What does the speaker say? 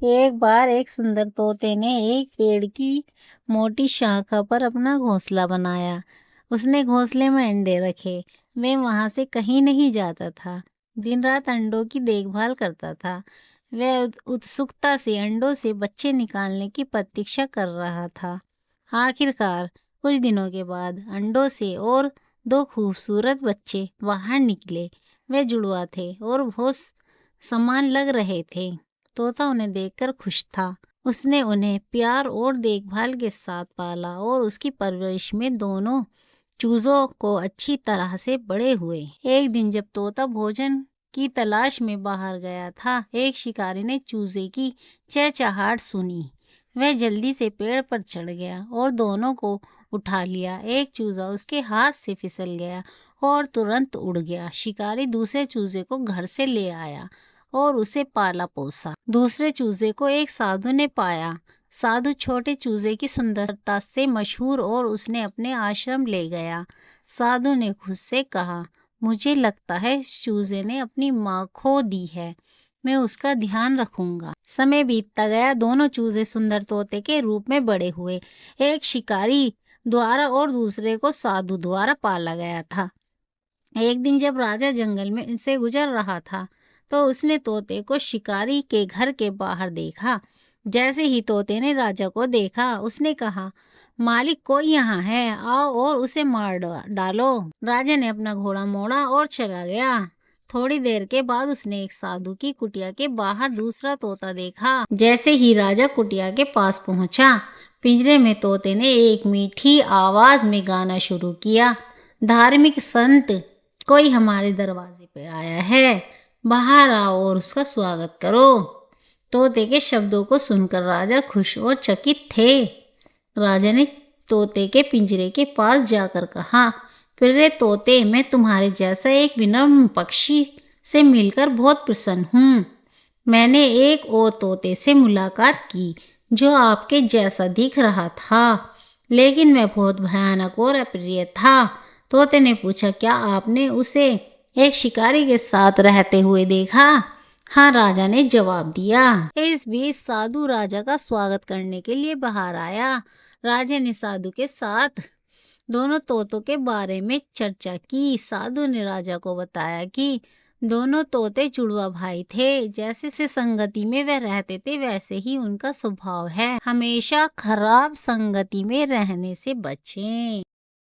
एक बार एक सुंदर तोते ने एक पेड़ की मोटी शाखा पर अपना घोंसला बनाया। उसने घोंसले में अंडे रखे। वे वहां से कहीं नहीं जाता था। दिन रात अंडों की देखभाल करता था। वह उत्सुकता से अंडों से बच्चे निकालने की प्रतीक्षा कर रहा था। आखिरकार कुछ दिनों के बाद अंडों से और दो खूबसूरत बच्चे बाहर निकले। वे जुड़वा थे और बहुत समान लग रहे थे। तोता उन्हें देखकर खुश था। उसने उन्हें प्यार और देखभाल के साथ पाला और उसकी परवरिश में दोनों चूजों को अच्छी तरह से बड़े हुए। एक दिन जब तोता भोजन की तलाश में बाहर गया था, एक शिकारी ने चूजे की चहचहाट सुनी। वह जल्दी से पेड़ पर चढ़ गया और दोनों को उठा लिया। एक चूजा उसके हाथ से फिसल गया और तुरंत उड़ गया। शिकारी दूसरे चूजे को घर से ले आया और उसे पाला पोसा। दूसरे चूजे को एक साधु ने पाया। साधु छोटे चूजे की सुंदरता से मशहूर और उसने अपने आश्रम ले गया। साधु ने खुद से कहा, मुझे लगता है इस चूजे ने अपनी माँ खो दी है। मैं उसका ध्यान रखूंगा। समय बीतता गया। दोनों चूजे सुंदर तोते के रूप में बड़े हुए। एक शिकारी द्वारा और दूसरे को साधु द्वारा पाला गया था। एक दिन जब राजा जंगल में से गुजर रहा था तो उसने तोते को शिकारी के घर के बाहर देखा। जैसे ही तोते ने राजा को देखा, उसने कहा, मालिक कोई यहाँ है, आओ और उसे मार डालो। राजा ने अपना घोड़ा मोड़ा और चला गया। थोड़ी देर के बाद उसने एक साधु की कुटिया के बाहर दूसरा तोता देखा। जैसे ही राजा कुटिया के पास पहुंचा, पिंजरे में तोते ने एक मीठी आवाज में गाना शुरू किया। धार्मिक संत, कोई हमारे दरवाजे पे आया है, बाहर आओ और उसका स्वागत करो। तोते के शब्दों को सुनकर राजा खुश और चकित थे। राजा ने तोते के पिंजरे के पास जाकर कहा, प्रिय तोते, मैं तुम्हारे जैसा एक विनम्र पक्षी से मिलकर बहुत प्रसन्न हूँ। मैंने एक और तोते से मुलाकात की जो आपके जैसा दिख रहा था, लेकिन वह बहुत भयानक और अप्रिय था। तोते ने पूछा, क्या आपने उसे एक शिकारी के साथ रहते हुए देखा? हाँ, राजा ने जवाब दिया। इस बीच साधु राजा का स्वागत करने के लिए बाहर आया। राजा ने साधु के साथ दोनों तोतों के बारे में चर्चा की। साधु ने राजा को बताया कि दोनों तोते जुड़वा भाई थे। जैसे से संगति में वे रहते थे वैसे ही उनका स्वभाव है। हमेशा खराब संगति में रहने से बचें।